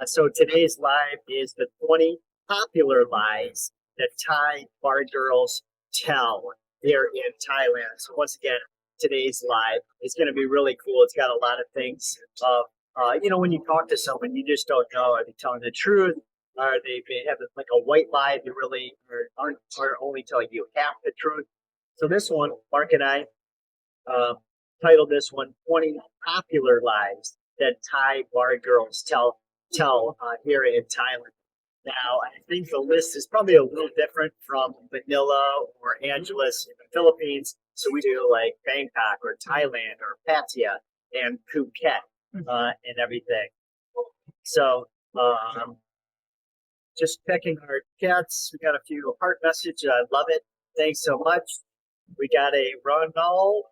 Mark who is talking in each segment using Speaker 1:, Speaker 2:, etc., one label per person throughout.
Speaker 1: So today's live is the 20 popular lies that Thai bar girls tell here in Thailand. So once again, today's live is going to be really cool. It's got a lot of things when you talk to someone, you just don't know, are they telling the truth? Are they have like a white lie? They really are only telling you half the truth. So this one, Mark and I titled this one 20 popular lies that Thai bar girls tell here in Thailand. Now, I think the list is probably a little different from Manila or Angeles in the Philippines. So we do like Bangkok or Thailand or Pattaya and Phuket and everything. So just checking our chats. We got a few heart messages. I love it. Thanks so much. We got a Ronald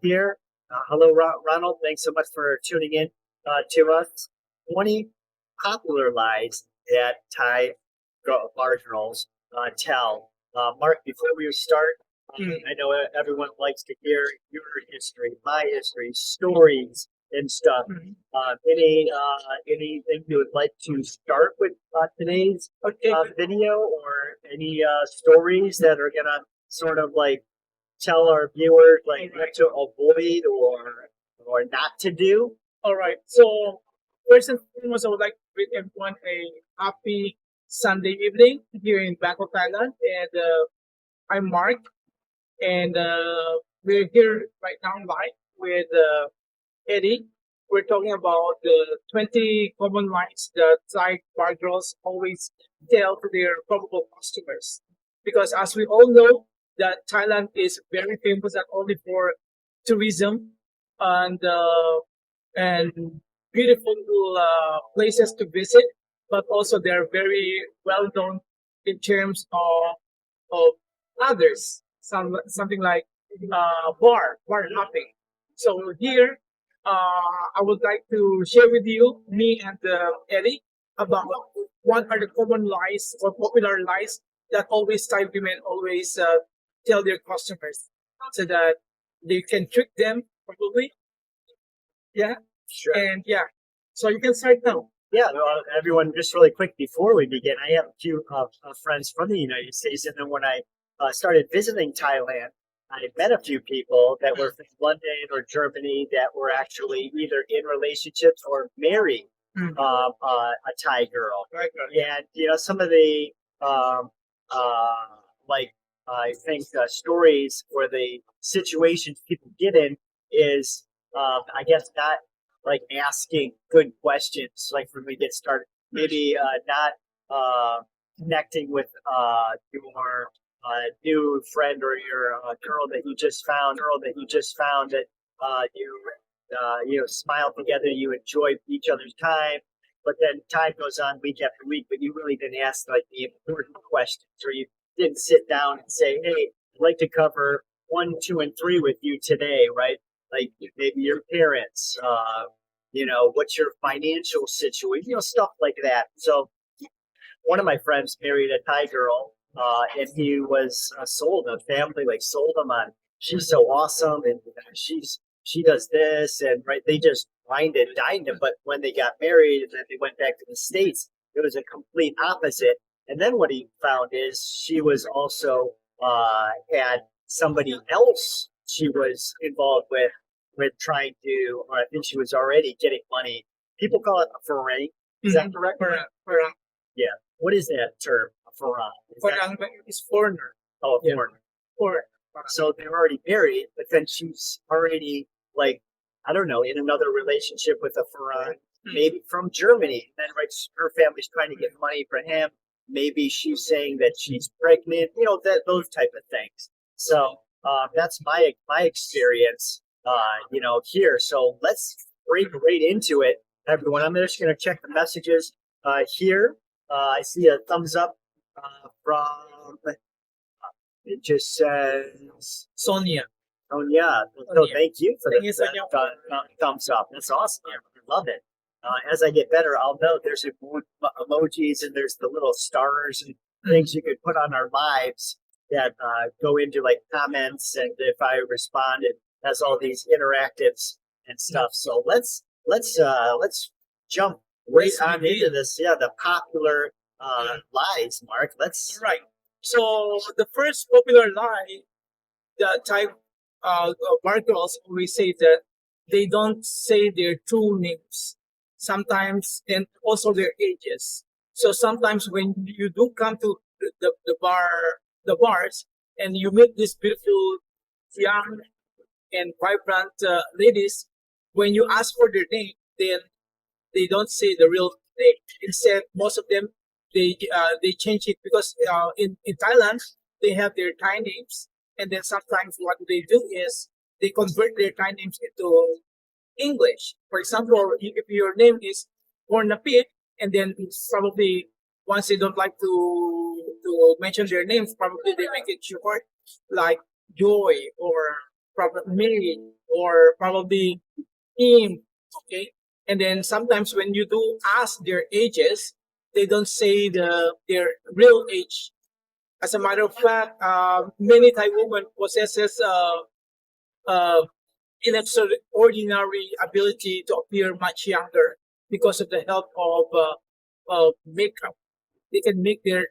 Speaker 1: here. Hello, Ronald. Thanks so much for tuning in to us. 20 popular lies that Thai bar girls tell. Mark, before we start, I know everyone likes to hear your history, my history, stories and stuff. Anything you would like to start with today's video, or any stories that are gonna sort of like tell our viewers like what to avoid or not to do?
Speaker 2: All right. So first and foremost, I would like to wish everyone a happy Sunday evening here in Bangkok, Thailand. And I'm Mark, and we're here right now live with Eddie. We're talking about the 20 common lies that Thai bar girls always tell to their probable customers. Because as we all know, that Thailand is very famous not only for tourism and beautiful places to visit, but also they're very well known in terms of others, something like bar hopping. So here, I would like to share with you, me and Eddie, about what are the common lies or popular lies that always Thai women always tell their customers, so that they can trick them probably. Yeah.
Speaker 1: Sure.
Speaker 2: And yeah, so you can start now.
Speaker 1: Yeah, well, everyone, just really quick before we begin, I have a few friends from the United States, and then when I started visiting Thailand, I met a few people that were from London or Germany that were actually either in relationships or married a Thai girl.
Speaker 2: Right.
Speaker 1: And some of the I think stories or the situations people get in is I guess not like asking good questions like when we get started. Maybe not connecting with your new friend or your girl that you just found that you smile together, you enjoy each other's time, but then time goes on week after week, but you really didn't ask like the important questions, or you didn't sit down and say, hey, I'd like to cover 1, 2, and 3 with you today, right? Like maybe your parents, what's your financial situation, stuff like that. So one of my friends married a Thai girl, and he was sold a family, like sold him on, she's so awesome, and she does this, and right, they just wined and dined him. But when they got married and then they went back to the States, it was a complete opposite. And then what he found is she was also had somebody else she was involved with trying to, or I think she was already getting money. People call it a foray. Is that correct?
Speaker 2: Farang.
Speaker 1: Yeah. What is that term? A foray?
Speaker 2: Farang is foreigner.
Speaker 1: Oh, a foreigner.
Speaker 2: Foreigner.
Speaker 1: So they're already married, but then she's already like, I don't know, in another relationship with a foreign, maybe from Germany. And then right, her family's trying to get money for him. Maybe she's saying that she's pregnant, those type of things. So that's my experience, here. So let's break right into it, everyone. I'm just going to check the messages here. I see a thumbs up from, it just says
Speaker 2: Sonia.
Speaker 1: Oh, yeah. So thank you for
Speaker 2: the
Speaker 1: thumbs up. That's awesome. I love it. As I get better, I'll know there's emojis and there's the little stars and things you could put on our lives that go into like comments, and if I respond, it has all these interactives and stuff. So let's jump right
Speaker 2: Let's
Speaker 1: on
Speaker 2: begin.
Speaker 1: into this. Yeah, the popular lies, Mark. Let's
Speaker 2: All right. So the first popular lie, the type bar girls always say that they don't say their true names sometimes, and also their ages. So sometimes when you do come to the bars, and you meet these beautiful young and vibrant ladies, when you ask for their name, then they don't say the real name. Instead, most of them they change it because in Thailand they have their Thai names, and then sometimes what they do is they convert their Thai names into English. For example, if your name is Pornapit, and then probably once they don't like to mention their names, probably they make it short, like Joy or probably Mary or probably Im. Okay, and then sometimes when you do ask their ages, they don't say their real age. As a matter of fact, many Thai women possesses uh, an extraordinary ability to appear much younger because of the help of makeup. They can make their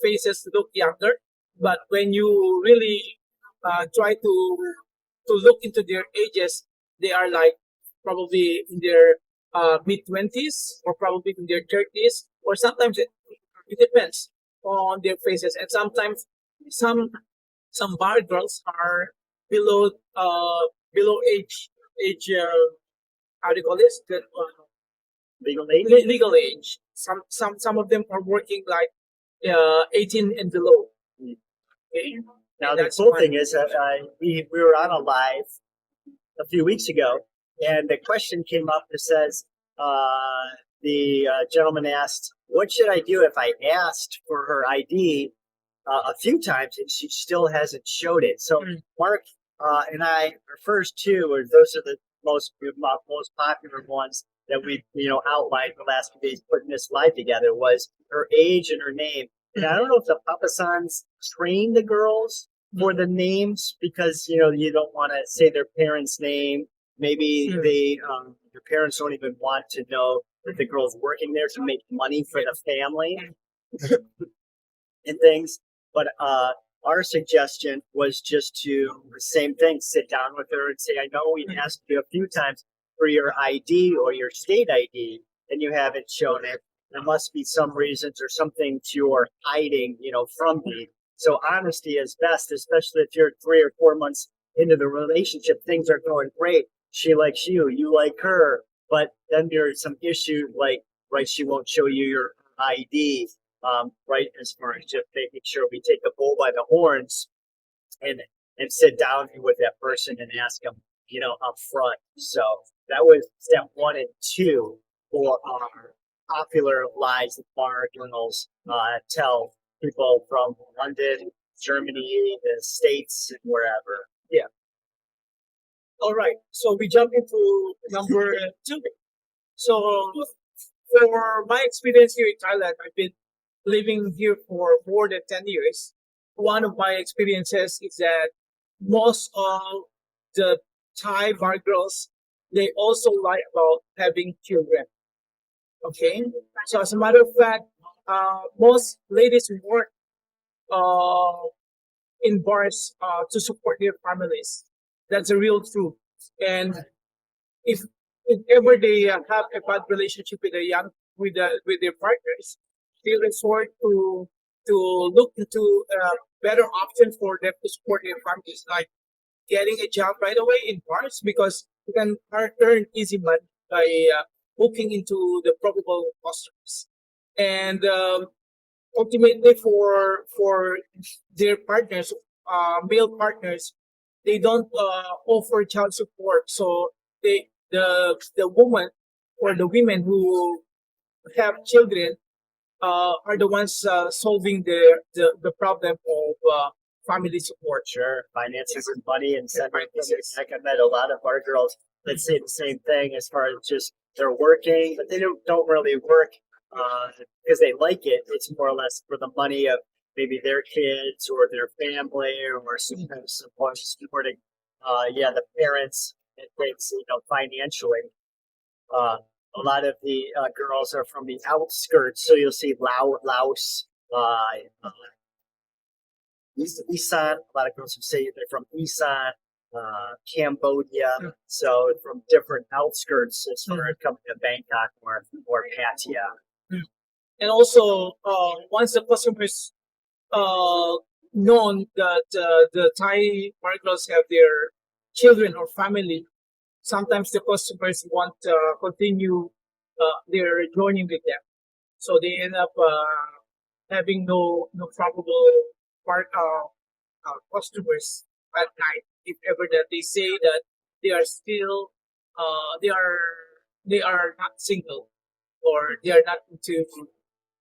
Speaker 2: faces look younger, but when you really try to look into their ages, they are like probably in their mid 20s or probably in their 30s, or sometimes it depends on their faces, and sometimes some some bar girls are below below age how do you call this
Speaker 1: legal age.
Speaker 2: legal age. Some of them are working like 18 and below. Okay,
Speaker 1: Now
Speaker 2: and
Speaker 1: the
Speaker 2: that's
Speaker 1: cool
Speaker 2: one.
Speaker 1: thing is that we were on a live a few weeks ago, and the question came up that says the gentleman asked, "What should I do if I asked for her ID a few times and she still hasn't showed it?" So Mark and I, our first two, or those are the most popular ones that we outlined the last few days putting this live together, was her age and her name. And I don't know if the Papasans train the girls for the names, because you don't want to say their parents' name. Maybe they your parents don't even want to know that the girl's working there to make money for the family and things. But our suggestion was just to the same thing: sit down with her and say, "I know we asked you a few times for your ID or your state ID, and you haven't shown it. There must be some reasons or something you're hiding, from me." So honesty is best, especially if you're 3 or 4 months into the relationship. Things are going great. She likes you, you like her, but then there's some issue, like, right, she won't show you your ID, right, as far as just making sure we take the bull by the horns and sit down with that person and ask them, up front. So that was step 1 and 2 for our popular lies that bar journals tell people from London, Germany, the States, and wherever.
Speaker 2: Yeah. All right. So we jump into number 2. So for my experience here in Thailand, I've been living here for more than 10 years. One of my experiences is that most of the Thai bar girls, they also lie about having children. Okay. So as a matter of fact, most ladies work uh, in bars to support their families. That's a real truth. And if, if ever they have a bad relationship with a young with their partners, they resort to look into better options for them to support their families, like getting a job right away in bars, because you can earn easy money by hooking into the probable customers. And ultimately, for their partners, male partners, they don't offer child support. So the woman or the women who have children are the ones solving the problem of family support.
Speaker 1: Sure, finances and money and sending
Speaker 2: Finances.
Speaker 1: Like I met a lot of our girls that say the same thing, as far as just they're working, but they don't really work because they like it. It's more or less for the money of maybe their kids or their family, or sometimes supporting, the parents and things, financially. A lot of the girls are from the outskirts, so you'll see Laos, Isan. A lot of girls who say they're from Isan, Cambodia. So from different outskirts as far as coming to Bangkok or Pattaya.
Speaker 2: And also, once the customers known that the Thai marketers have their children or family, sometimes the customers want to continue their journey with them. So they end up having no probable customers at night. If ever that they say that they are still they are not single, or they are not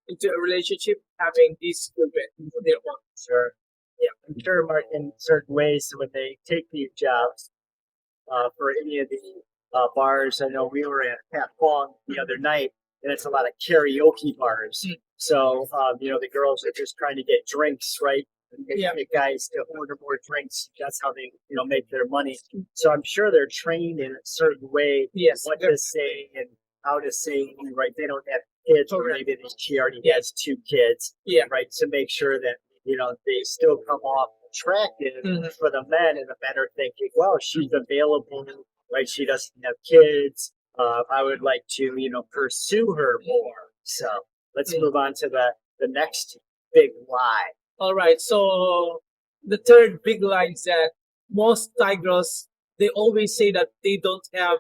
Speaker 2: into a relationship having these children for their own.
Speaker 1: Sure. Yeah, I'm sure, Mark, in certain ways, when they take these jobs, for any of the bars, I know we were at Pat Fong the other night, and it's a lot of karaoke bars. So, the girls are just trying to get drinks, right? And get guys to order more drinks. That's how they, make their money. So I'm sure they're trained in a certain way, what to say and how to say, right? They don't have kids, or maybe she already has 2 kids, right? To make sure that, they still come off attractive for the men, and the men are thinking, well, she's available, right? She doesn't have kids. I would like to, pursue her more. So let's move on to the next big lie.
Speaker 2: All right. So the third big lie is that most Thai girls, they always say that they don't have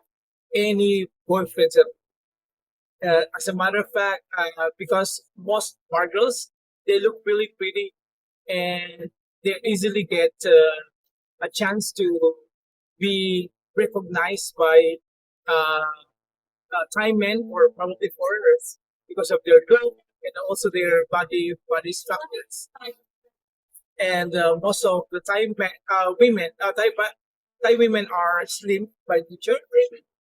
Speaker 2: any boyfriends. As a matter of fact, because most bar girls, they look really pretty, and they easily get a chance to be recognized by Thai men or probably foreigners because of their look and also their body structures. And most of the Thai women are slim by nature,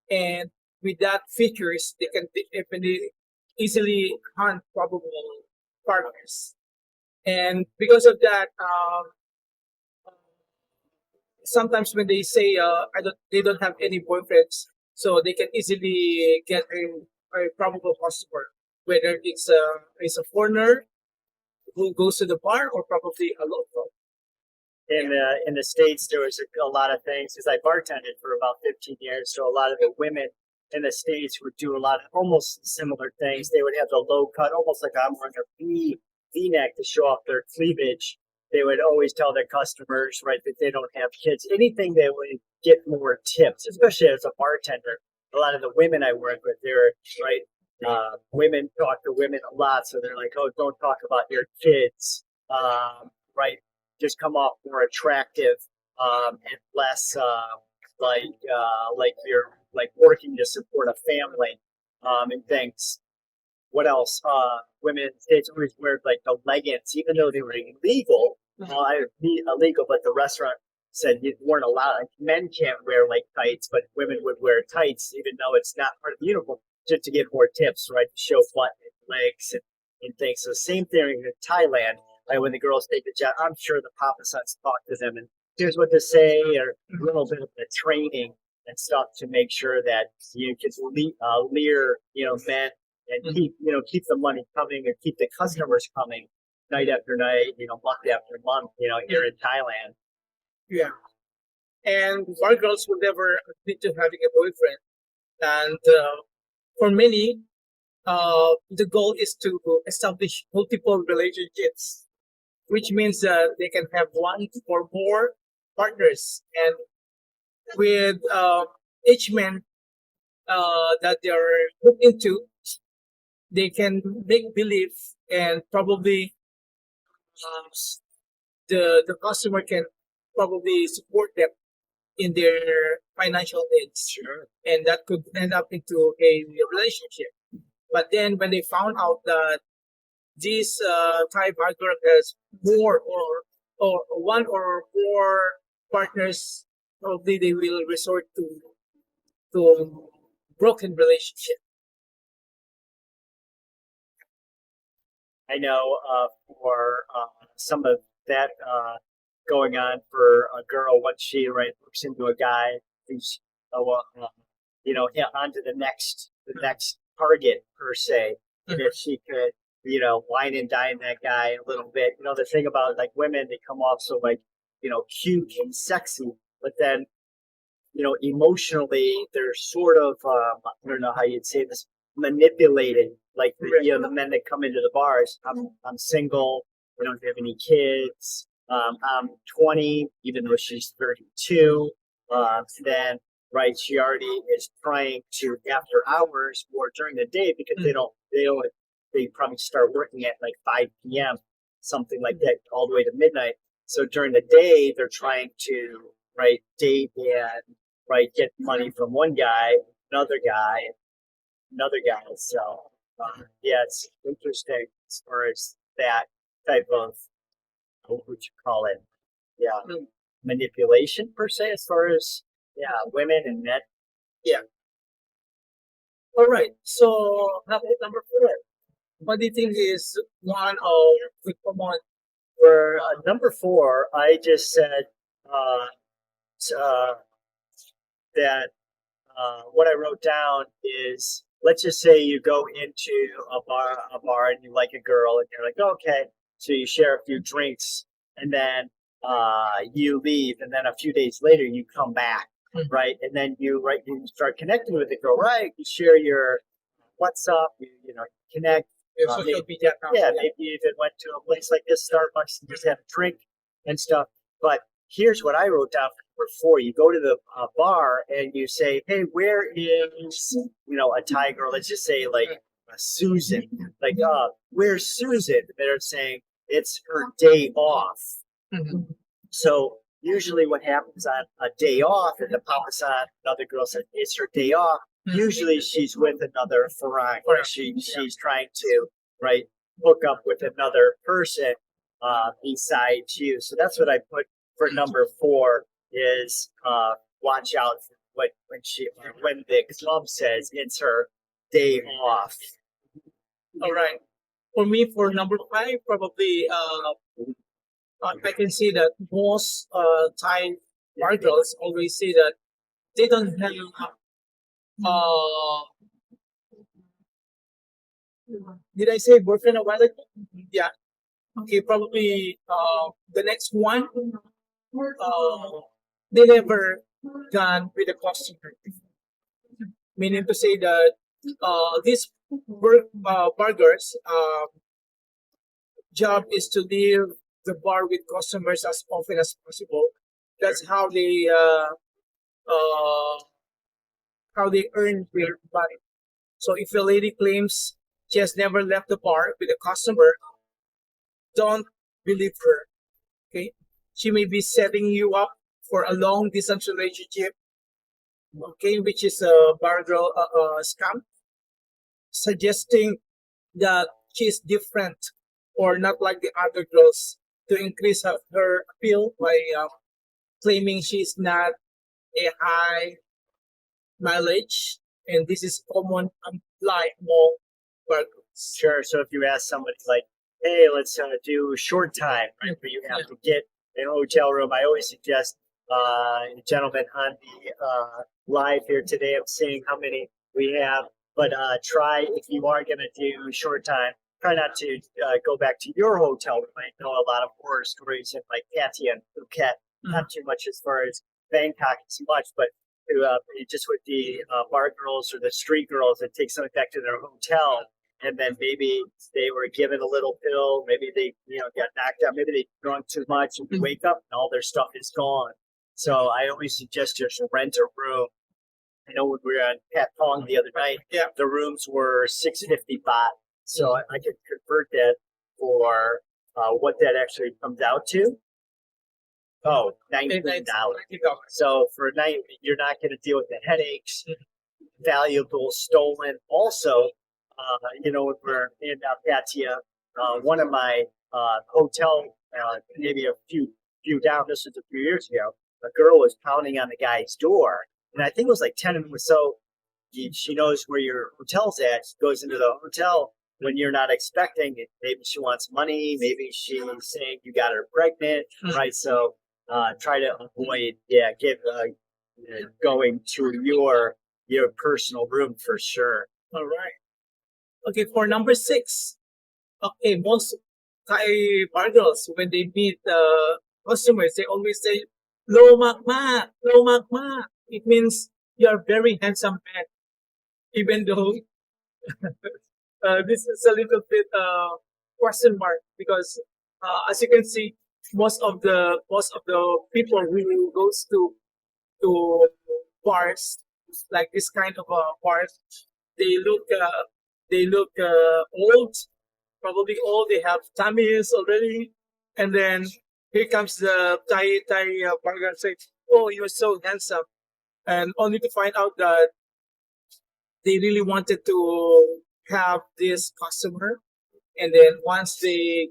Speaker 2: and with that features, they can definitely easily hunt probable partners. And because of that, sometimes when they say they don't have any boyfriends, so they can easily get a probable customer, whether it's a foreigner who goes to the bar or probably a local.
Speaker 1: In the States, there was a lot of things, because I bartended for about 15 years. So a lot of the women in the States would do a lot of almost similar things. They would have the low cut, almost like I'm wearing a V-neck to show off their cleavage. They would always tell their customers, right, that they don't have kids. Anything that would get more tips, especially as a bartender. A lot of the women I work with, they're right. Women talk to women a lot, so they're like, "Oh, don't talk about your kids." Right? Just come off more attractive, and less like you're like working to support a family, and things. What else? Women in the States always wear like the leggings, even though they were illegal. Illegal, but the restaurant said you weren't allowed. Like, men can't wear like tights, but women would wear tights, even though it's not part of the uniform, just to get more tips, right? To show butt and legs and things. So same thing in Thailand. Like when the girls take the job, I'm sure the papa sons talk to them and here's what to say, or a little bit of the training and stuff to make sure that you can leer, men and keep the money coming and keep the customers coming night after night, month after month, here in Thailand.
Speaker 2: Yeah. And bar girls will never admit to having a boyfriend. And for many, the goal is to establish multiple relationships, which means that they can have one or more partners. And with each man that they're looking to, they can make believe, and probably the customer can probably support them in their financial needs.
Speaker 1: Sure.
Speaker 2: And that could end up into a relationship. But then when they found out that this Thai barber has more or one or more partners, probably they will resort to broken relationship.
Speaker 1: I know for some of that going on for a girl once she looks into a guy who's onto the next target per se. And if she could wine and dine that guy a little bit. The thing about like women, they come off so like cute and sexy, but then emotionally they're sort of I don't know how you'd say this, manipulated. Like the men that come into the bars, I'm single, we don't have any kids, I'm 20 even though she's 32. Then she already is trying to after hours or during the day because they probably start working at like 5 p.m. something like that all the way to midnight. So during the day they're trying to date and get money from one guy, another guy. So it's interesting as far as that type of, what would you call it? Yeah, manipulation per se, as far as women and men.
Speaker 2: Yeah. All right. So how about number 4? What do you think is one of the common?
Speaker 1: For number 4, I just said that what I wrote down is, let's just say you go into a bar and you like a girl and you're like, okay, so you share a few drinks and then you leave, and then a few days later you come back, right? And then you start connecting with the girl, right? You share your what's up, you connect.
Speaker 2: Social media accounts.
Speaker 1: Yeah, maybe you even went to a place like this, Starbucks, and just have a drink and stuff. But here's what I wrote down for 4. You go to the bar and you say, hey, where is, a Thai girl? Let's just say like Susan. Like, where's Susan? They're saying it's her day off.
Speaker 2: Mm-hmm.
Speaker 1: So usually what happens on a day off, and the Papa's on, another girl says it's her day off. Usually she's with another Farang. She's trying to hook up with another person besides you. So that's what I put for number 4 is watch out for when the club says it's her day off.
Speaker 2: All right. For me, for number 5, probably I can see that most Thai bar girls always say that they don't have did I say boyfriend a while ago? Yeah. Okay, probably the next one, they never gone with a customer. Meaning to say that these burgers job is to leave the bar with customers as often as possible. That's how they earn their money. So if a lady claims she has never left the bar with a customer, don't believe her. Okay, she may be setting you up for a long distance relationship. Okay, which is a bar girl scam, suggesting that she's different or not like the other girls to increase her appeal by claiming she's not a high mileage, and this is common apply among bar girls.
Speaker 1: Sure. So if you ask somebody like, hey, let's do short time, right? Where you have to get a hotel room. I always suggest, gentlemen on the live here today, I'm seeing how many we have, but try, if you are going to do short time, try not to go back to your hotel room. I know a lot of horror stories in like Pattaya and Phuket, not too much as far as Bangkok as much, but just with the bar girls or the street girls that take something back to their hotel, and then maybe they were given a little pill, maybe they got knocked out, maybe they drunk too much, and wake up and all their stuff is gone. So I always suggest just rent a room. I know when we were on Patong the other night, the rooms were 650 baht. So I could convert that for what that actually comes out to. Oh, $19. So for a night, you're not going to deal with the headaches, valuables stolen. Also, when we're in Pattaya, one of my hotel, maybe a few down, this was a few years ago, a girl was pounding on the guy's door. And I think it was like 10 of them. So she knows where your hotel's at. She goes into the hotel when you're not expecting it. Maybe she wants money. Maybe she's saying you got her pregnant, right? So try to avoid, going to your personal room for sure.
Speaker 2: All right. Okay, for number 6. Okay, most Thai bar girls, when they meet customers, they always say, "Lo mak mak, lo mak mak." It means you are very handsome man, even though this is a little bit question mark because as you can see, most of the people who goes to bars like this kind of bars, they look old, probably old. They have tummies already, and then here comes the Thai burger and say, "Oh, you're so handsome," and only to find out that they really wanted to have this customer, and then once they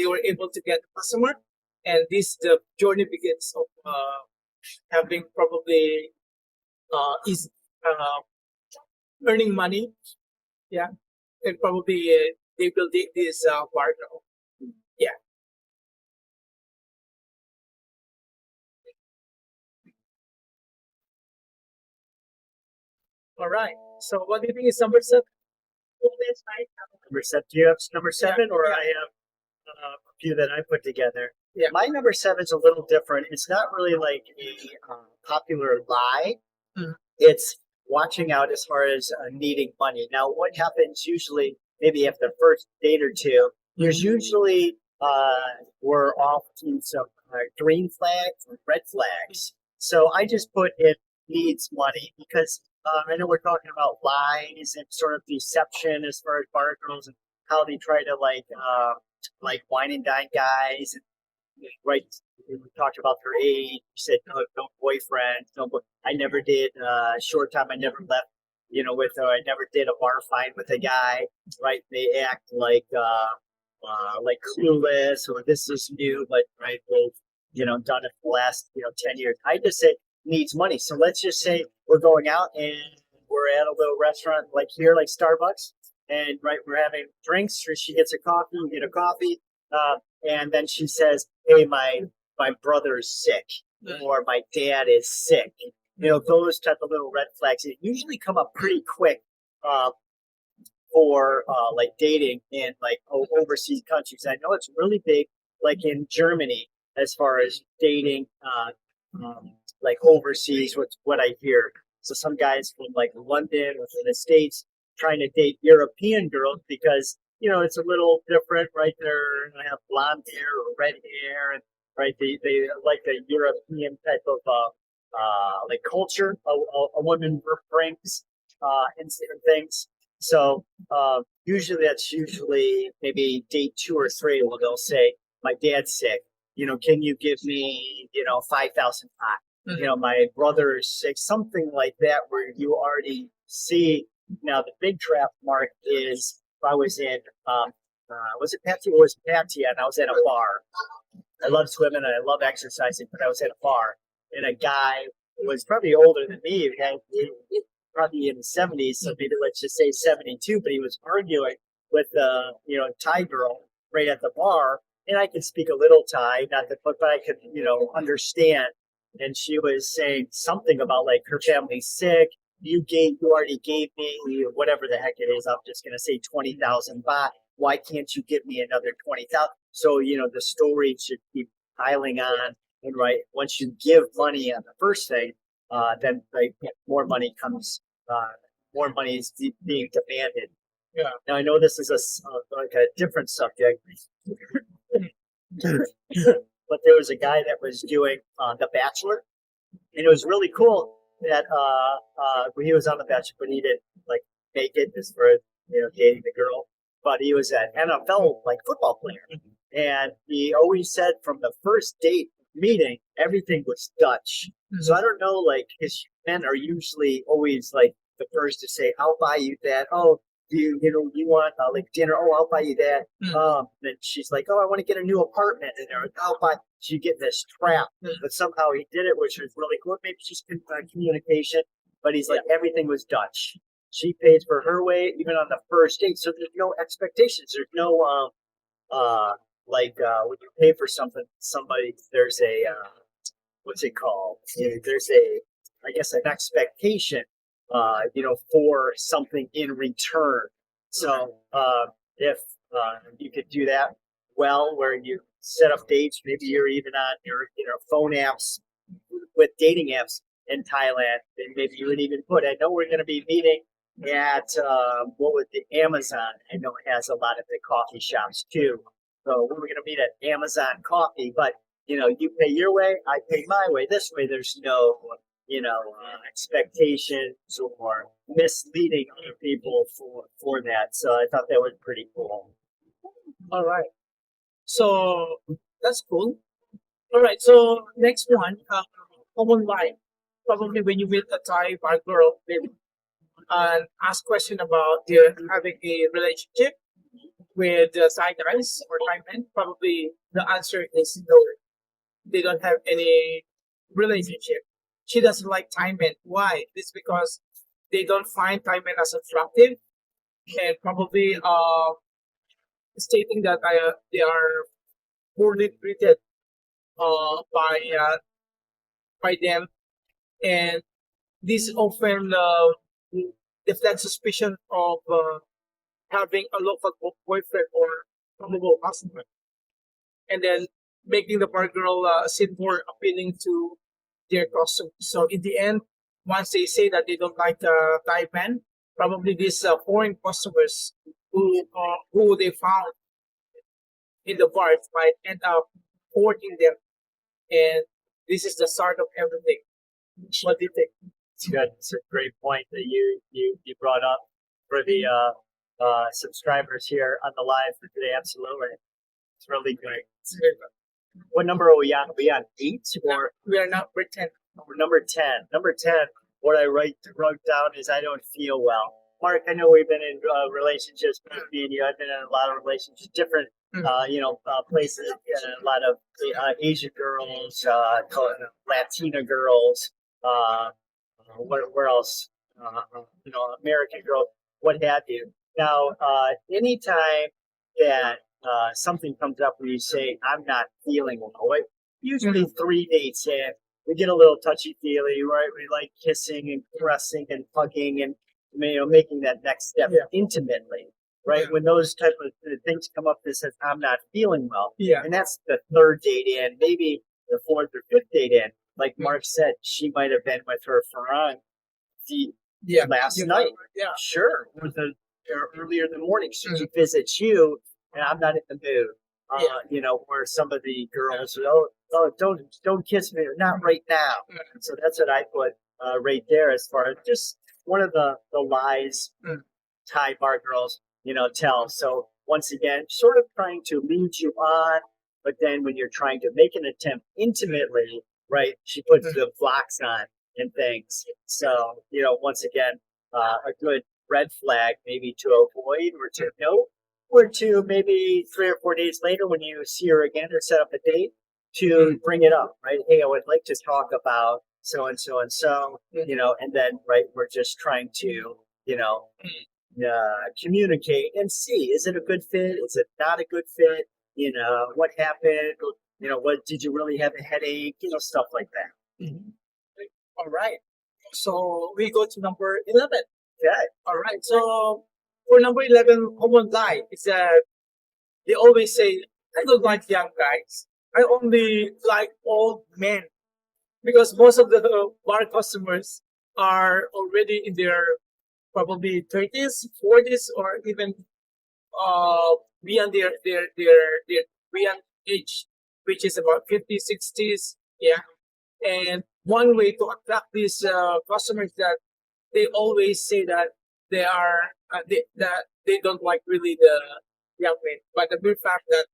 Speaker 2: were able to get the customer, and this the journey begins of having probably is earning money, yeah, and probably they will take this partner. Yeah. All right. So what do you think is number 7?
Speaker 1: Number 7. Do you have number 7, or
Speaker 2: yeah.
Speaker 1: I have a few that I put together?
Speaker 2: Yeah.
Speaker 1: My number 7 is a little different. It's not really like a popular lie.
Speaker 2: Mhm.
Speaker 1: It's watching out as far as needing money. Now, what happens usually, maybe after the first date or two, there's usually we're off to some green flags or red flags. So I just put it needs money because I know we're talking about lies and sort of deception as far as bar girls and how they try to like wine and dine guys and right. We talked about their age. You said no boyfriend. I never did. Short time. I never left. With I never did a bar fight with a guy. Right? They act like clueless or this is new, but right they've done it for the last 10 years. I just say needs money. So let's just say we're going out and we're at a little restaurant like here, like Starbucks, and right we're having drinks. Or she gets a coffee. We get a coffee. And then she says, "Hey, my brother's sick," or "My dad is sick." Those type of little red flags. They usually come up pretty quick for like dating in like overseas countries. I know it's really big, like in Germany, as far as dating, like overseas. What I hear. So some guys from like London or from the States trying to date European girls because it's a little different, right? They have blonde hair or red hair, and right, they like the European type of like culture a woman brings and different things. So usually maybe date 2 or 3. Well, they'll say, "My dad's sick. Can you give me 5,000 baht? My brother is sick." Something like that, where you already see. Now the big trap mark is. I was in, was it Pattaya? It was Pattaya, and I was at a bar. I love swimming and I love exercising, but I was at a bar, and a guy was probably older than me, probably in the 70s, so maybe let's just say 72, but he was arguing with the Thai girl right at the bar, and I could speak a little Thai, not the but I could understand, and she was saying something about like her family's sick. You already gave me whatever the heck it is. I'm just gonna say 20,000 baht. Why can't you give me another 20,000? So the story should keep piling on, and right once you give money on the first thing, then like more money comes. More money is being demanded.
Speaker 2: Yeah.
Speaker 1: Now I know this is like a different subject, but there was a guy that was doing The Bachelor, and it was really cool that when he was on The Bachelor, but he didn't like make it as for dating the girl. But he was an NFL like football player, and he always said from the first date meeting everything was Dutch.
Speaker 2: Mhm.
Speaker 1: So I don't know, like his men are usually always like the first to say, "I'll buy you that." Oh, do you want like dinner? Oh, I'll buy you that. Then she's like, "Oh, I want to get a new apartment," and they're like, "I'll buy." So you get this trap, but somehow he did it, which was really cool. Maybe just communication, but he's like everything was Dutch. she pays for her way, even on the first date. So there's no expectations. There's no when you pay for something, somebody there's a what's it called? There's a I guess an expectation, for something in return. So if you could do that well, where you set up dates, maybe you're even on your phone apps with dating apps in Thailand, and maybe you would even put, I know we're going to be meeting at what was the Amazon. I know it has a lot of the coffee shops too. So we're going to meet at Amazon Coffee, but you pay your way, I pay my way. This way, there's no expectations or misleading other people for that. So I thought that was pretty cool.
Speaker 2: All right. So that's cool. All right. So next one, common line. Probably when you meet a Thai bar girl, they and ask question about their having a relationship with Thai guys or Thai men. Probably the answer is no. They don't have any relationship. She doesn't like Thai men. Why? It's because they don't find Thai men as attractive, and probably stating that they are poorly treated by them, and this often deflects suspicion of having a local boyfriend or probable husband, and then making the bar girl seem more appealing to their customers. So in the end, once they say that they don't like Thai men, probably these foreign customers who they found in the bars might end up courting them, and this is the start of everything. What do you think?
Speaker 1: It's a great point that you brought up for the subscribers here on the live for today. Absolutely, it's really great. What number are we on? Are we on 8 or
Speaker 2: We are number 10.
Speaker 1: we're number 10? Number 10. What I wrote down is I don't feel well. Mark, I know we've been in relationships with me and you. I've been in a lot of relationships, different places. A lot of Asian girls, Latina girls. Where else? American girls, what have you. Now, anytime that something comes up where you say, I'm not feeling well, right? Usually 3 dates in, we get a little touchy-feely, right? We like kissing and caressing and hugging and, making that next step intimately, right?
Speaker 2: Yeah.
Speaker 1: When those type of things come up that says, I'm not feeling well.
Speaker 2: Yeah.
Speaker 1: And that's the 3rd date in, maybe the 4th or 5th date in. Like Mark said, she might have been with her fiancé last night.
Speaker 2: Yeah.
Speaker 1: Sure. Or earlier in the morning. She visits you, and I'm not in the mood. Where some of the girls, don't kiss me, or not right now. So that's what I put right there as far as just one of the lies Thai bar girls, tell. So once again, sort of trying to lead you on, but then when you're trying to make an attempt intimately, right, she puts the blocks on and things. So, once again, a good red flag maybe to avoid or to note, or to maybe 3 or 4 days later when you see her again or set up a date to bring it up, right? Hey, I would like to talk about so and so and so, and then, right, we're just trying to, communicate and see, is it a good fit? Is it not a good fit? What happened? What did you really have a headache? Stuff like that.
Speaker 2: All right. So we go to number 11.
Speaker 1: Okay.
Speaker 2: All right. So for number 11, common lie is that they always say, I don't like young guys. I only like old men. Because most of the bar customers are already in their probably 30s, 40s, or even beyond their beyond age, which is about 50s, 60s. Yeah. And one way to attract these customers that they always say that they are that they don't like really the young men, but the mere fact that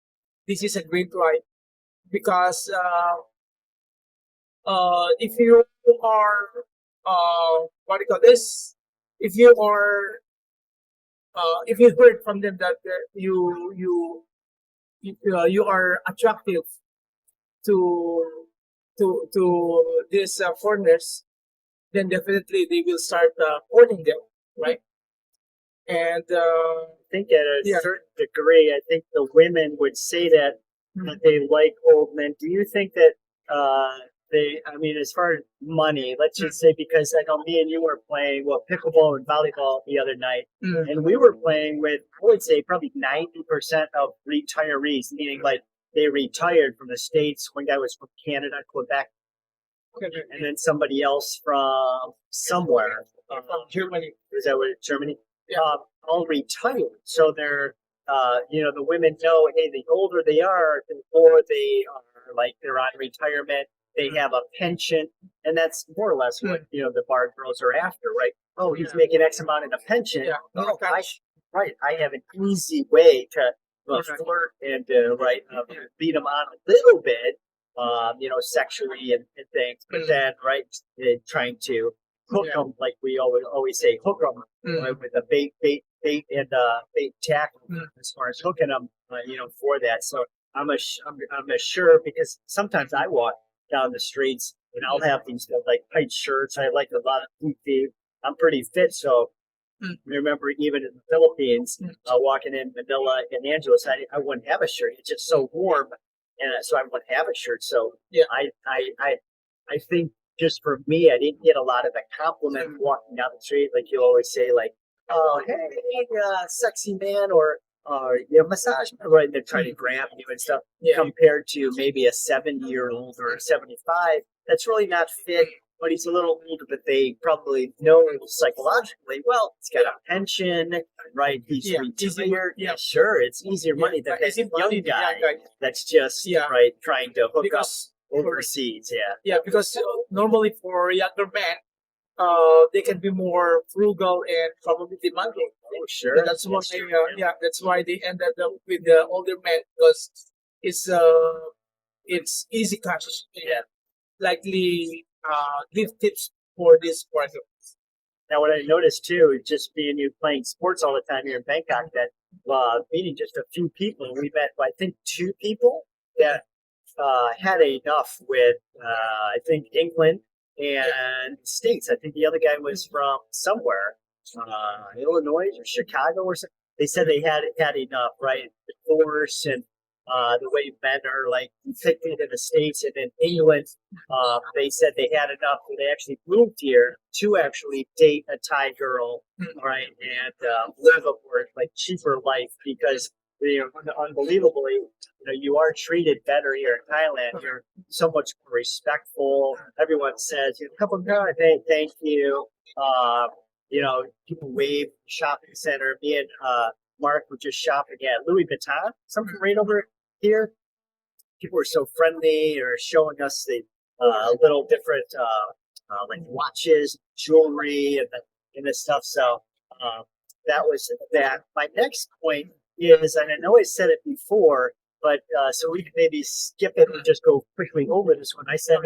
Speaker 2: this is a great lie, because if you are what do you call this? If you are if you heard from them that you are attractive to these foreigners, then definitely they will start courting them. right? And
Speaker 1: I think at a
Speaker 2: Yeah.
Speaker 1: certain degree, I think the women would say that they like old men. Do you think that I mean, as far as money, let's just say, because I know me and you were playing pickleball and volleyball the other night,
Speaker 2: mm,
Speaker 1: and we were playing with, I would say, probably 90% of retirees, meaning like they retired from the States. One guy was from Canada, Quebec, and then somebody else from somewhere.
Speaker 2: from Germany.
Speaker 1: Is that what Germany?
Speaker 2: Yeah.
Speaker 1: All retired. So they're, the women know, hey, the older they are, the more they are like they're on retirement. They have a pension, and that's more or less what the bar girls are after, right? Oh, he's making X amount in a pension.
Speaker 2: Yeah.
Speaker 1: Oh, right. I have an easy way to flirt and beat them on a little bit, sexually and things. But then, right, trying to hook them, like we always say, hook them with a bait and bait tackle as far as hooking them, for that. So I'm sure, because sometimes I walk down the streets and I'll have these like tight shirts. I like a lot of goofy. I'm pretty fit, so I remember even in the Philippines, walking in Manila and Angeles, I wouldn't have a shirt. It's just so warm, and so I wouldn't have a shirt. So
Speaker 2: Yeah.
Speaker 1: I think just for me, I didn't get a lot of the compliment walking down the street, like you always say, like, "Oh, hey, sexy man," or massage, right? They're trying to grab you and stuff.
Speaker 2: Yeah.
Speaker 1: Compared to maybe a 70-year-old or a 75, that's really not fit. But he's a little older, but they probably know psychologically, well, he's got a pension, right? He's retired.
Speaker 2: Yeah.
Speaker 1: Sure, it's easier money than that young guy that's just right trying to hook up overseas.
Speaker 2: Yeah, because normally for younger men, they can be more frugal and probably demanding.
Speaker 1: Oh, sure.
Speaker 2: And that's why that's why they ended up with the older men, because it's easy cash. Yeah, likely give tips for this part.
Speaker 1: Now, what I noticed too, just being you playing sports all the time here in Bangkok, that meeting just a few people, we met, I think, 2 people that had enough with, I think, England and States. I think the other guy was from somewhere, Illinois or Chicago or something. They said they had enough, right? Divorce and the way men are like depicted in the States and in England. They said they had enough, and they actually moved here to actually date a Thai girl, right, and live a more like cheaper life, because unbelievably, you are treated better here in Thailand. You're so much more respectful. Everyone says, a couple of guys, hey, thank you. People wave shopping center. Me and Mark were just shopping at Louis Vuitton, something right over here. People were so friendly, or showing us the little different like watches, jewelry, and this stuff. So that was that. My next point is, and I know I said it before, but so we can maybe skip it and just go quickly over this one. I said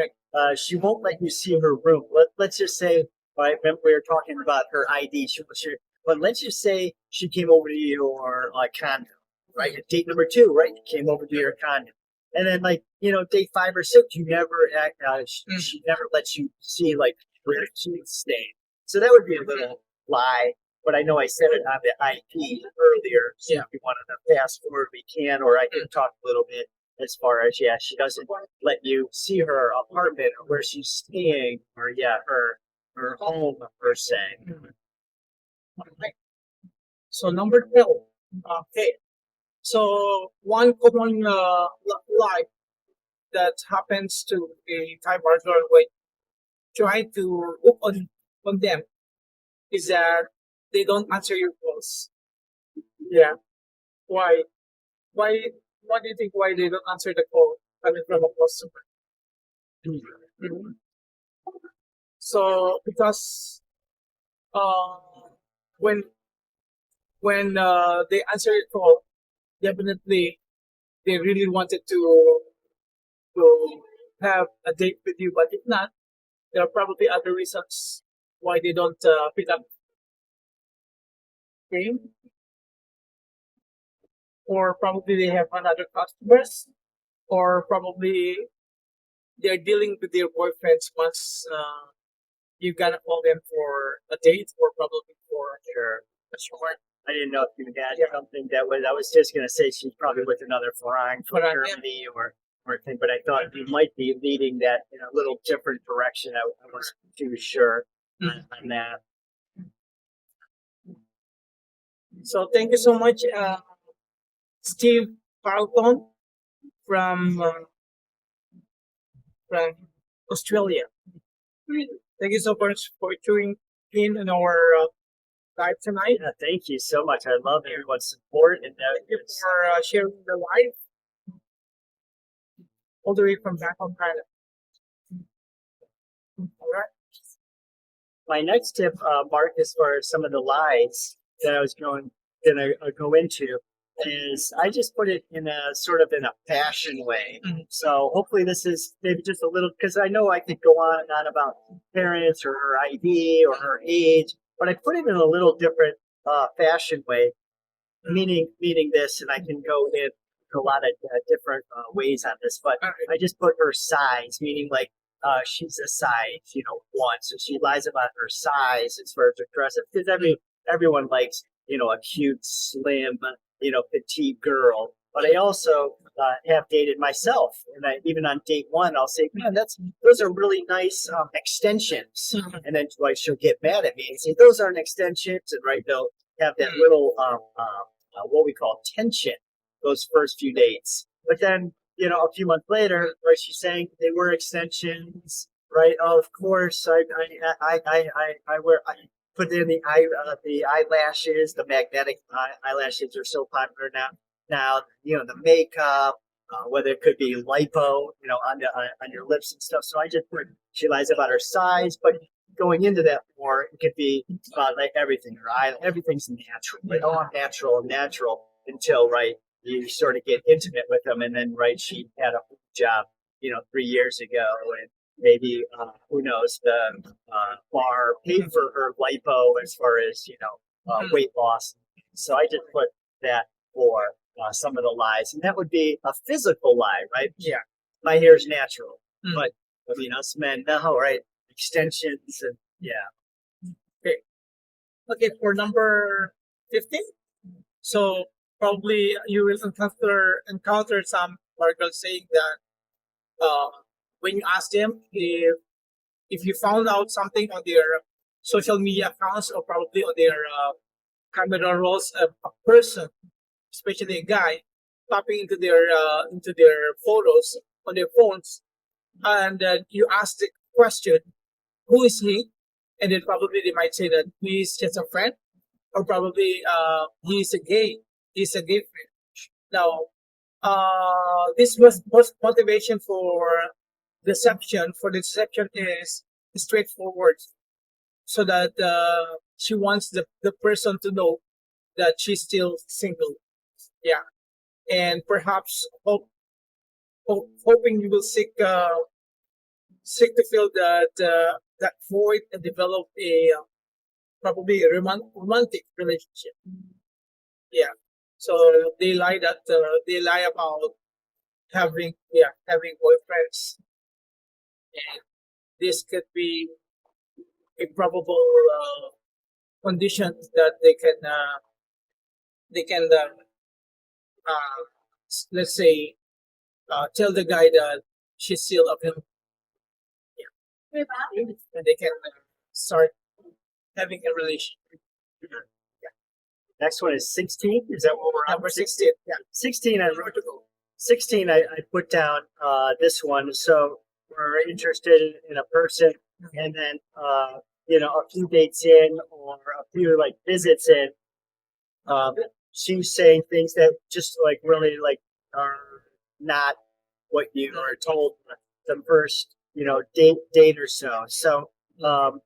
Speaker 1: she won't let you see her room. Let's just say, I remember we were talking about her ID. But let's just say she came over to your condo, right? Date number 2, right? Came over to your condo. And then, date 5 or 6, you never she never lets you see, like, where she's staying. So that would be a little lie. But I know I said it on the IP earlier. So if you wanted to fast forward, we can, or I can talk a little bit as far as, she doesn't let you see her apartment or where she's staying, or, her home, per se.
Speaker 2: So number 12. Okay. So one common lie that happens to a Thai bar girl when trying to hook on them is that they don't answer your calls. Yeah. Why? Why? What do you think? Why they don't answer the call coming from a customer? Mhm. So because when they answer your call, definitely they really wanted to have a date with you, but if not, there are probably other reasons why they don't pick up. Okay? Or probably they have another customers, or probably they're dealing with their boyfriends once you gotta call them for a date or probably for
Speaker 1: Sure.
Speaker 2: a short.
Speaker 1: I didn't know if you had
Speaker 2: Yeah.
Speaker 1: something that was. I was just gonna say she's probably with another foreign from
Speaker 2: Foreign, yeah.
Speaker 1: Germany or thing, but I thought you might be leading that in a little different direction. I wasn't too sure on that.
Speaker 2: So thank you so much, Steve Carlton from Australia. Thank you so much for tuning in on our live tonight.
Speaker 1: Yeah, thank you so much. I love everyone's support and
Speaker 2: Thank you for sharing the live all the way from Bangkok, Thailand. All right.
Speaker 1: my next tip, Mark, as far as some of the lies that I was gonna go into, is I just put it in a sort of in a fashion way.
Speaker 2: Mhm.
Speaker 1: So hopefully this is maybe just a little, because I know I could go on and on about parents or her ID or her age, but I put it in a little different fashion way, meaning this, and I can go in a lot of different ways on this, but
Speaker 2: All right.
Speaker 1: I just put her size, meaning like she's a size, 1. So she lies about her size as far as her dress, because everyone likes, a cute, slim, petite girl. But I also have dated myself, and even on date 1, I'll say, "Man, those are really nice extensions." And then like she'll get mad at me and say, "Those aren't extensions," and right, they'll have that little what we call tension those first few dates. But then, a few months later, right, she's saying they were extensions, right? Oh, of course, I wear. I put in the eyelashes. The magnetic eyelashes are so popular now. Now, the makeup, whether it could be lipo, on your lips and stuff. So I just put she lies about her size, but going into that more, it could be about like everything. Her eye, everything's natural. Right? Oh, I'm natural until right you sort of get intimate with them, and then right she had a job, 3 years ago, and maybe who knows, the bar paid for her lipo as far as weight loss. So I just put that for some of the lies, and that would be a physical lie, right?
Speaker 2: Yeah.
Speaker 1: My hair is natural,
Speaker 2: Mm.
Speaker 1: but I mean us men, no, right? Extensions and
Speaker 2: Okay, for number 15. So probably you will encounter some articles saying that when you ask them if you found out something on their social media accounts or probably on their camera rolls of a person, especially a guy, popping into their photos on their phones, and you ask the question, "Who is he?" And then probably they might say that he's just a friend, or probably he's a gay. He's a gay friend. Now, this was most motivation for deception. For deception is straightforward, so that she wants the person to know that she's still single. Yeah, and perhaps hoping you will seek to fill that void and develop a probably a romantic relationship. Yeah. So they lie about having boyfriends, and this could be a probable condition that they can let's say tell the guy that she's still of him, and they can start having a relationship.
Speaker 1: Next one is 16. Is that what we're on?
Speaker 2: Number 16. Yeah.
Speaker 1: 16. I wrote 16. I put down this one. So we're interested in a person, and then a few dates in or a few like visits in, she's saying things that just like really like are not what you are told the first date or so. So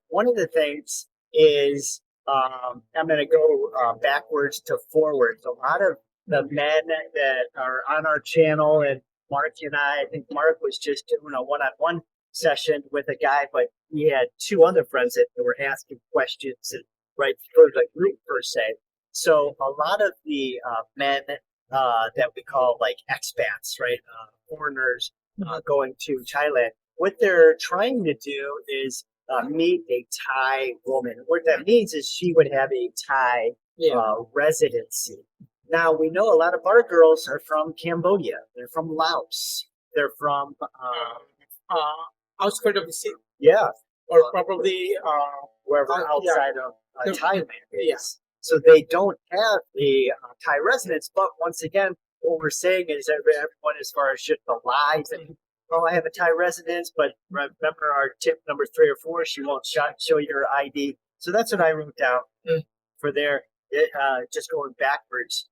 Speaker 1: one of the things is I'm going to go backwards to forwards. A lot of the men that are on our channel, and Mark and I think Mark was just doing a one-on-one session with a guy, but he had 2 other friends that were asking questions and right for the group per se. So a lot of the men that we call like expats, right, foreigners going to Thailand, what they're trying to do is meet a Thai woman. What that means is she would have a Thai residency. Now we know a lot of bar girls are from Cambodia. They're from Laos. They're from
Speaker 2: outskirts of the city,
Speaker 1: yeah,
Speaker 2: or probably
Speaker 1: wherever
Speaker 2: yeah.
Speaker 1: outside of
Speaker 2: The-
Speaker 1: Thailand is.
Speaker 2: yeah.
Speaker 1: So they don't have a Thai residence. But once again, what we're saying is that everyone, as far as just the lies, and oh, I have a Thai residence, but remember our tip number 3 or 4, she won't show your ID. So that's what I wrote down for there. Just going backwards,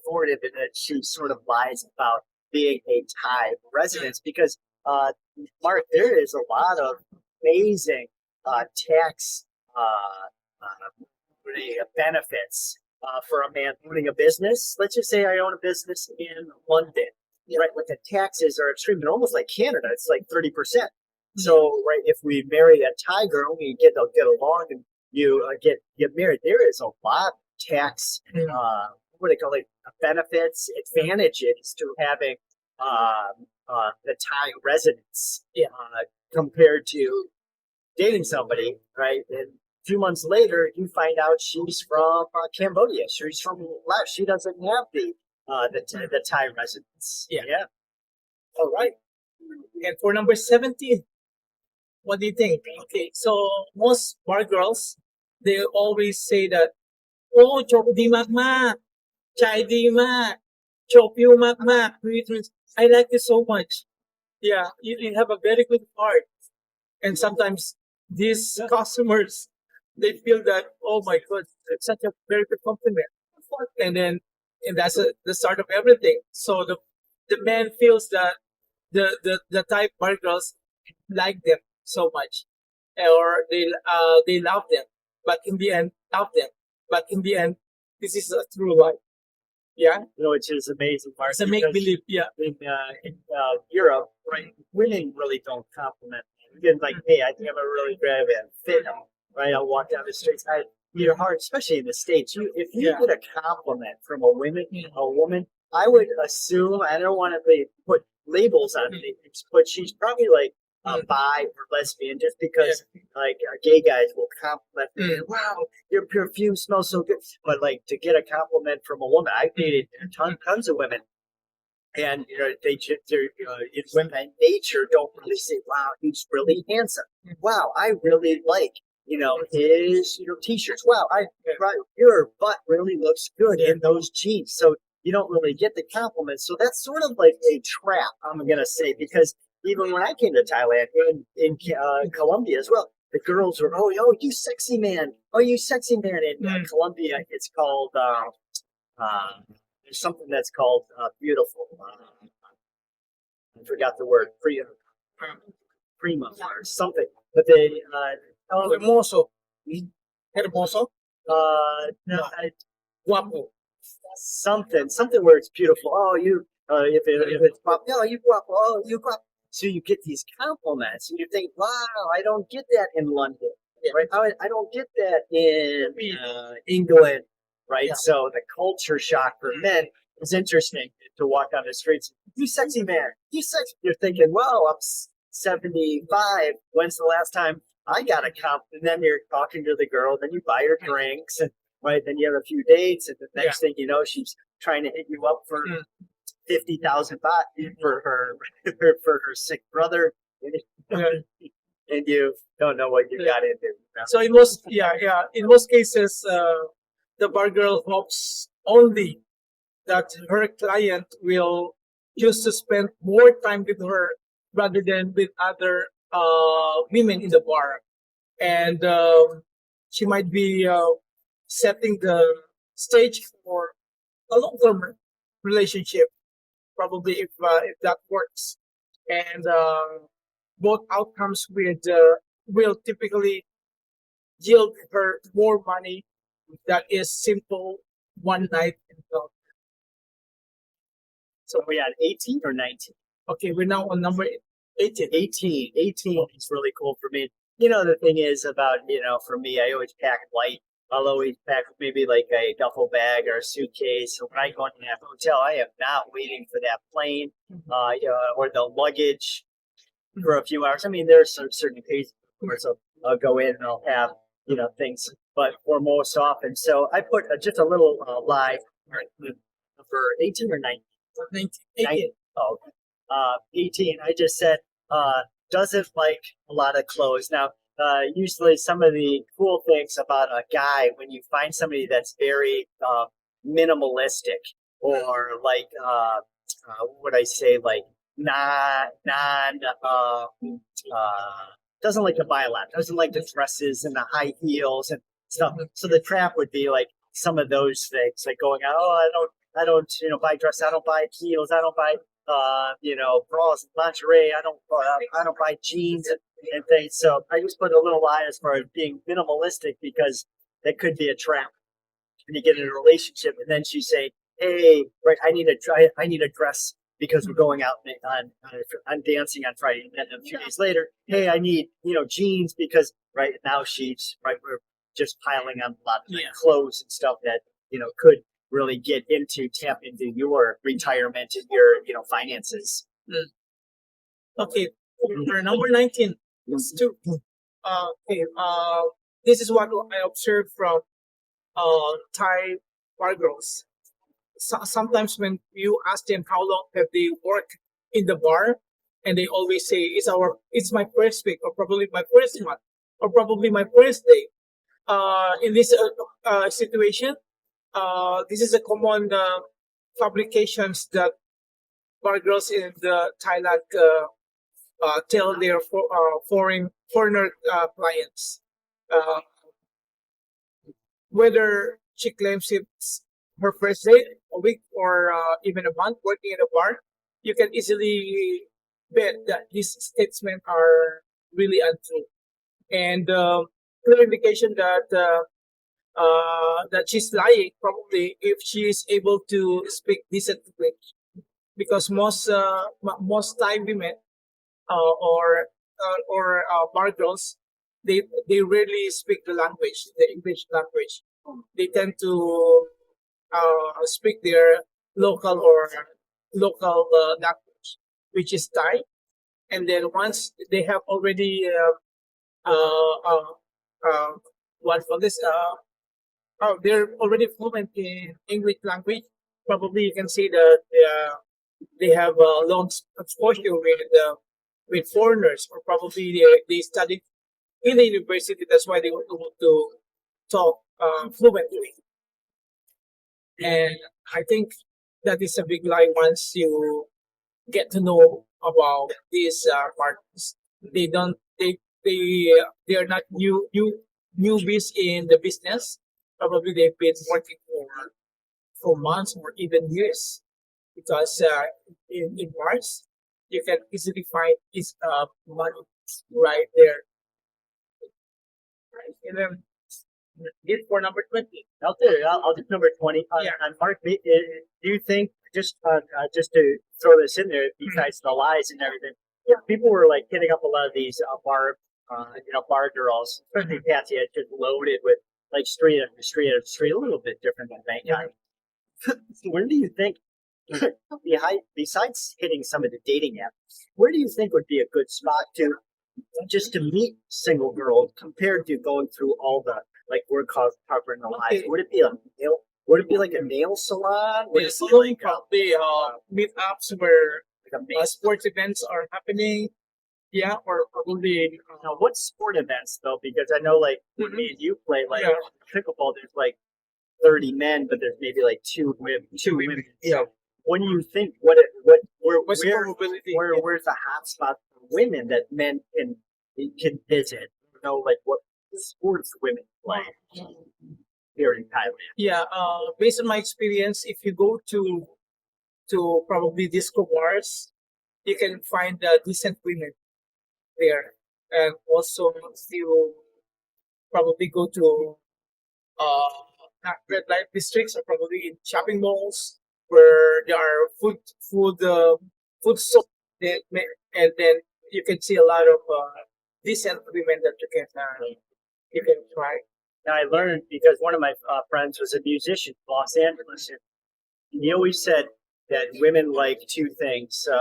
Speaker 1: forward, that she sort of lies about being a Thai residence because, Mark, there is a lot of amazing tax benefits for a man owning a business. Let's just say I own a business in London, right? Like the taxes are extreme, and almost like Canada, it's like 30%. So, right, if we marry a Thai girl, we get along, and you get married. There is a lot of tax, what do they call it, benefits, advantages to having the Thai residence compared to dating somebody, right? And a few months later, you find out she's from Cambodia. She's from Laos. She doesn't have the Thai residence.
Speaker 2: Yeah.
Speaker 1: All right.
Speaker 2: And for number 17, what do you think? Okay, so most bar girls, they always say that, oh, chop di mak, chai di mak, chop you mak. I like it so much. Yeah, you have a very good heart. And sometimes these customers, they feel that, oh my God, it's such a very good compliment. And that's the start of everything. So the man feels that the Thai bar girls like them so much, or they love them, but in the end, this is a true life. Yeah,
Speaker 1: Which is amazing, Mark.
Speaker 2: it's a make believe. Yeah,
Speaker 1: in Europe, right? Women really don't compliment me. Again, like, hey, I think I'm a really great fit, right? I'll walk down the streets. Your heart, especially in the States, if you get a compliment from a woman, I would assume, I don't want to put labels on it, but she's probably like a bi or lesbian, just because like gay guys will compliment me. Wow, your perfume smells so good. But like to get a compliment from a woman, I've dated tons of women. And women by nature don't really say, "Wow, he's really handsome." Wow, I really like his t-shirts. Wow, your butt really looks good in those jeans. So you don't really get the compliments. So that's sort of like a trap, I'm gonna say, because even when I came to Thailand and in Colombia as well, the girls were, oh, you sexy man, In Colombia, it's called. There's something that's called beautiful. I forgot the word, prima or something. But they,
Speaker 2: hermoso, hermoso,
Speaker 1: no,
Speaker 2: guapo.
Speaker 1: something where it's beautiful. Oh, you, if it's pop, oh, you guapo, oh, you guapo. So you get these compliments, and you think, wow, I don't get that in London, right? I don't get that in England. Right.
Speaker 2: Yeah.
Speaker 1: So the culture shock for men is interesting to walk down the streets. You sexy man. You sexy. You're thinking, well, I'm 75. When's the last time I got a compliment? And then you're talking to the girl. Then you buy her drinks. And right. Then you have a few dates. And the next thing you know, she's trying to hit you up for 50,000 baht for her sick brother. And you don't know what you got into.
Speaker 2: So in most cases, the bar girl hopes only that her client will choose to spend more time with her rather than with other women in the bar, and she might be setting the stage for a long-term relationship, probably if that works, and both outcomes will typically yield her more money. That is simple one night in love.
Speaker 1: So we had 18 or 19?
Speaker 2: Okay, we're now on number 18.
Speaker 1: 18 is really cool for me. The thing is about, for me, I always pack light. I'll always pack maybe like a duffel bag or a suitcase. So when I go into that hotel, I am not waiting for that plane or the luggage for a few hours. I mean, there's some certain cases where it's a I'll go in and I'll have things, but for most often. So I put just a little lie. Number 18 or 19?
Speaker 2: 19.
Speaker 1: Oh, 18. I just said doesn't like a lot of clothes. Now, usually some of the cool things about a guy when you find somebody that's very minimalistic or like what would I say, like non doesn't like to buy a lot, doesn't like the dresses and the high heels and stuff. So the trap would be like some of those things, like going out, oh, I don't, buy dresses, I don't buy heels, I don't buy, bras and lingerie, I don't buy jeans and things. So I just put a little lie as far as being minimalistic because that could be a trap. And you get in a relationship, and then she say, "Hey, right, I need a dress because we're going out on dancing on Friday." And then a few days later, "Hey, I need jeans because right now we're just piling on a lot of clothes and stuff that could really tap into your retirement and your finances."
Speaker 2: Okay, for number 19, Stu. Okay, this is what I observed from Thai bar girls. Sometimes when you ask them how long have they worked in the bar, and they always say it's my first week, or probably my first month, or probably my first day. In this situation, this is a common fabrications that bar girls in the Thailand tell their foreigner clients. Whether she claims it's her first day, a week, or even a month working in a bar, you can easily bet that these statements are really untrue. And clear indication that she's lying, probably, if she is able to speak decent English, because most Thai women or bar girls, they rarely speak the English language. They tend to speak their local language, which is Thai. And then once they have already what for this they're already fluent in English language, probably you can see that they have a long exposure with foreigners, or probably they studied in the university. That's why they were able to talk fluently. And I think that is a big lie once you get to know about these partners. They don't they are not newbies in the business. Probably they've been working for months or even years, because in bars you can easily find this money right there. Right. And then get for number 20.
Speaker 1: I'll do number 20.
Speaker 2: Yeah.
Speaker 1: On Mark, do you think, just to throw this in there, besides the lies and everything, people were like hitting up a lot of these bar girls, especially Pattaya, just loaded with like street after street after street, a little bit different than Bangkok. Where do you think, besides hitting some of the dating apps, where do you think would be a good spot to meet single girls compared to going through all the like we're covering the lies? Would it be like a nail salon? Would it be like
Speaker 2: probably meetups where sports events are happening? Yeah, or probably
Speaker 1: now, what sport events though? Because I know like when me and you play like pickleball, there's like 30 men, but there's maybe like two women.
Speaker 2: Yeah.
Speaker 1: When you think where's the hot spot for women that men can visit? Like what sports women play here in Thailand?
Speaker 2: Yeah, based on my experience, if you go to probably disco bars, you can find decent women there. And also, if you probably go to red light districts, or probably in shopping malls where there are food sold, and then you can see a lot of decent women that you can try.
Speaker 1: Now, I learned because one of my friends was a musician in Los Angeles, and he always said that women like two things. So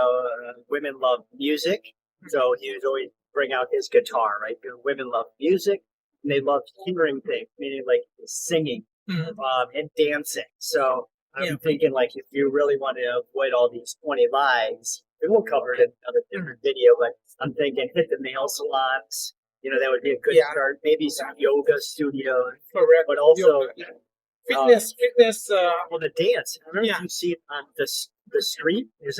Speaker 1: women love music. So he was always bring out his guitar, right? Because women love music and they love hearing things, meaning like singing and dancing. So I'm thinking like if you really want to avoid all these 20 lies, and we'll cover it in another different video, but I'm thinking hit the nail salons. That would be a good start. Maybe some yoga studios,
Speaker 2: Correct.
Speaker 1: but also
Speaker 2: fitness.
Speaker 1: well, the dance. I remember if you see it on the street. There's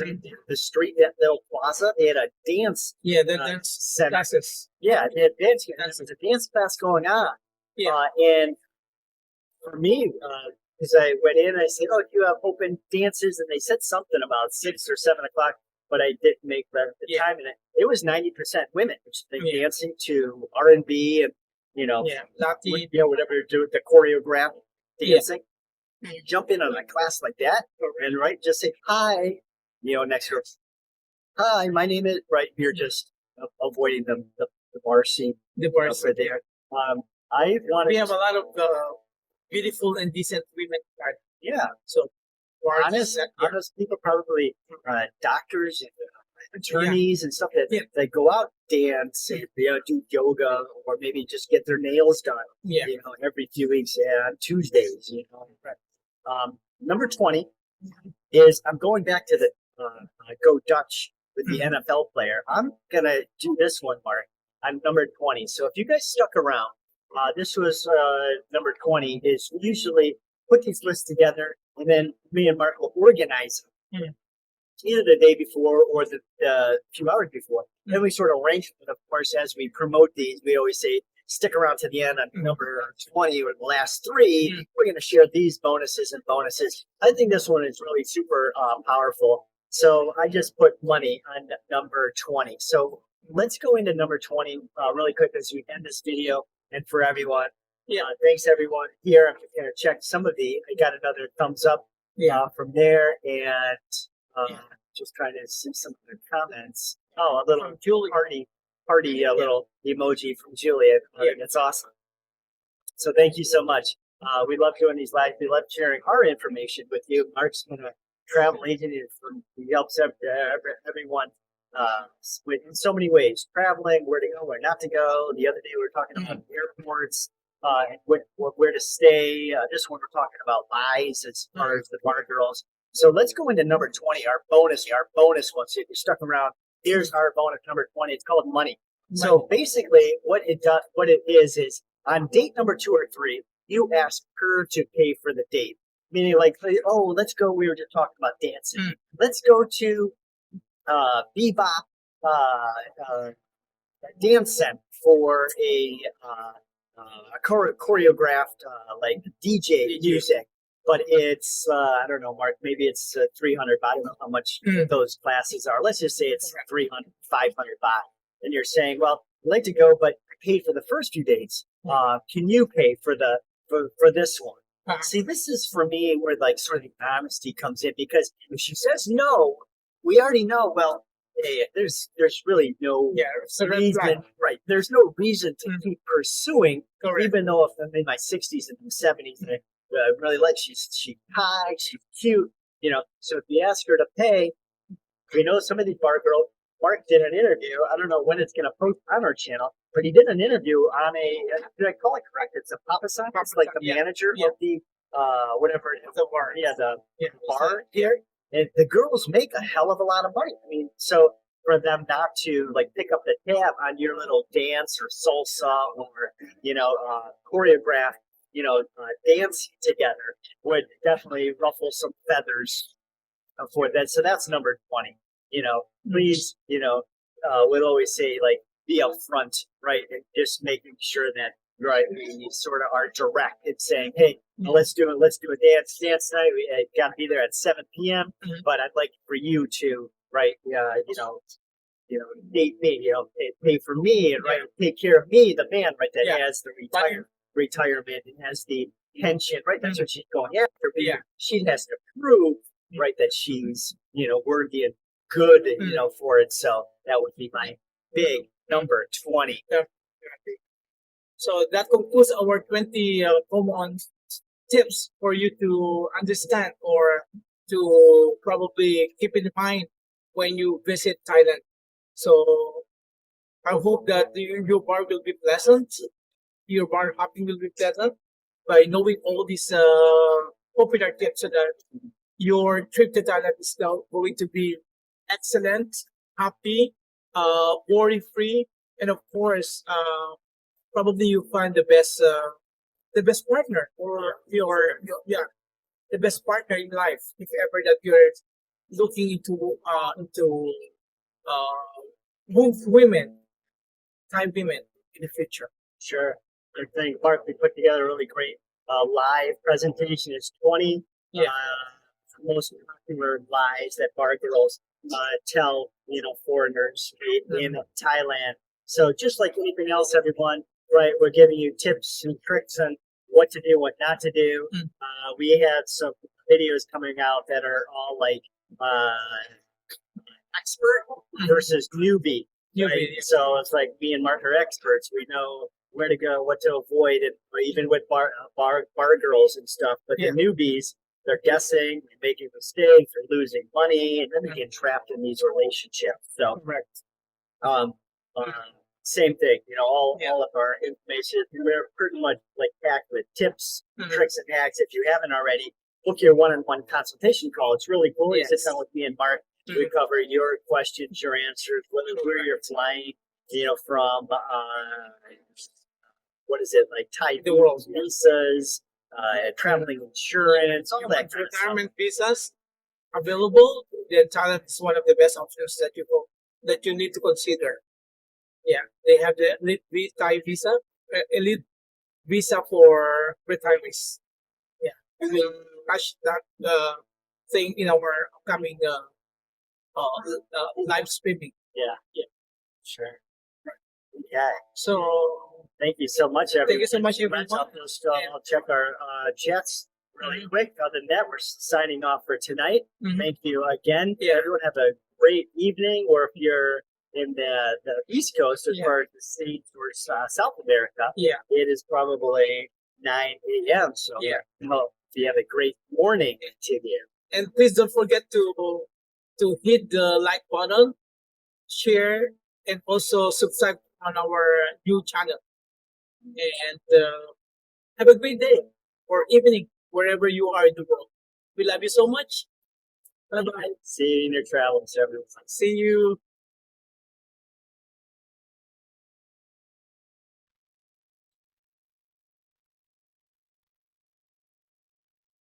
Speaker 1: the street, that little plaza. They had a dance.
Speaker 2: Yeah, that's
Speaker 1: center.
Speaker 2: classes.
Speaker 1: Yeah, they had dance. There's a dance class going on.
Speaker 2: Yeah.
Speaker 1: And for me, because I went in, I said, "Oh, you have open dances," and they said something about 6 or 7 o'clock, but I didn't make the time in it. It was 90% women, which they dancing to R&B and
Speaker 2: Latin,
Speaker 1: whatever you do with the choreographed dancing. You jump in on a class like that, and just say hi, next to her. Hi, my name is You're just avoiding the bar scene.
Speaker 2: The bar scene.
Speaker 1: There. I wanted.
Speaker 2: We have a lot of beautiful and decent women.
Speaker 1: Yeah.
Speaker 2: So
Speaker 1: honest people, probably doctors, attorneys, and stuff that go out dance and do yoga or maybe just get their nails done. Every few weeks on Tuesdays. Number 20 is I'm going back to the Go Dutch with the NFL player. I'm gonna do this one, Mark. I'm number 20. So if you guys stuck around, this was number 20. Is usually put these lists together, and then me and Mark will organize them. Either the day before or the few hours before. Then we sort of rank them. Of course, as we promote these, we always say, stick around to the end on number 20 or the last 3. We're going to share these bonuses. I think this one is really super powerful. So I just put money on number 20. So let's go into number 20 really quick as we end this video. And for everyone, thanks everyone here. I'm just going to check some of I got another thumbs up from there. And just trying to see some of the comments. Oh, a little party little emoji from Julia. That's awesome. So thank you so much. We love doing these lives. We love sharing our information with you. Mark's been a travel agent. He helps everyone in so many ways. Traveling, where to go, where not to go. The other day we were talking about airports and where to stay. This one we're talking about lies as far as the bar girls. So let's go into number 20, our bonus one. So if you're stuck around, here's our bonus number 20. It's called money. So basically what it is on date number 2 or 3, you ask her to pay for the date. Meaning like, oh, let's go. We were just talking about dancing. Let's go to Bebop dance center for a choreographed like DJ music. But it's, I don't know, Mark, maybe it's 300 baht. I don't know how much those classes are. Let's just say it's 300, 500 baht. And you're saying, well, I'd like to go, but I paid for the first few days. Can you pay for for this one? See, this is for me where like sort of the honesty comes in, because if she says no, we already know, well, hey, there's really no reason, right? There's no reason to keep pursuing, even though if I'm in my 60s and 70s and I really like, she's high, she's cute, So if you ask her to pay, we know some of these bar girls. Mark did an interview. I don't know when it's going to post on our channel, but he did an interview on did I call it correct? It's a Papasan. It's like the manager of the whatever it is. The bar. Yeah, the bar here. And the girls make a hell of a lot of money. I mean, so for them not to like pick up the tab on your little dance or salsa or choreograph dance together would definitely ruffle some feathers for that. So that's number 20. Please, we'd always say like be upfront, right? And just making sure that we sort of are direct in saying, hey, let's do a dance night. We got to be there at 7 p.m. But I'd like for you to, date me, pay for me and take care of me, the man, right? That has the retirement and has the pension, right? That's what she's going after. But she has to prove, right, that she's, worthy and good, for it. So that would be my big number 20.
Speaker 2: So that concludes our 20 common tips for you to understand or to probably keep in mind when you visit Thailand. So I hope that your bar will be pleasant. Your bar hopping will be pleasant by knowing all these popular tips so that your trip to Thailand is now going to be excellent, happy, worry free, and of course, probably you find the best partner or yeah, the best partner in life if ever that you're looking into women, Thai women in the future.
Speaker 1: Sure. I think Mark, we put together a really great live presentation. It's 20
Speaker 2: Yeah.
Speaker 1: most popular lies that bar girls tell, foreigners in Thailand. So just like anything else, everyone, right? We're giving you tips and tricks on what to do, what not to do. We have some videos coming out that are all like expert versus newbie. Right? So it's like me and Mark are experts. We know where to go, what to avoid, and even with bar girls and stuff. But the newbies, they're guessing, making mistakes, they're losing money, and then they get trapped in these relationships. So,
Speaker 2: Correct.
Speaker 1: Same thing. All of our information, we're pretty much like packed with tips, tricks, and hacks. If you haven't already, book your one-on-one consultation call. It's really cool. You sit down with me and Mark. We cover your questions, your answers, where you're flying, from what is it, like Thai
Speaker 2: The world.
Speaker 1: visas, traveling insurance, all that kind of stuff.
Speaker 2: Retirement visas available. Then Thailand is one of the best options that you need to consider. Yeah, they have the elite Thai visa, elite visa for retirees. Yeah, we will touch that thing in our upcoming live streaming.
Speaker 1: Yeah, sure. Okay.
Speaker 2: So
Speaker 1: Thank you so much, everyone.
Speaker 2: thank you so much, everyone.
Speaker 1: I'll check our chats really quick. Other than that, we're signing off for tonight. Thank you again. Everyone have a great evening, or if you're in the East Coast as far as the States or South America, it is probably 9 a.m. So hope you have a great morning to you.
Speaker 2: And please don't forget to hit the like button, share, and also subscribe on our new channel. And have a great day or evening wherever you are in the world. We love you so much. Bye bye.
Speaker 1: See you in your travels, everyone.
Speaker 2: See you.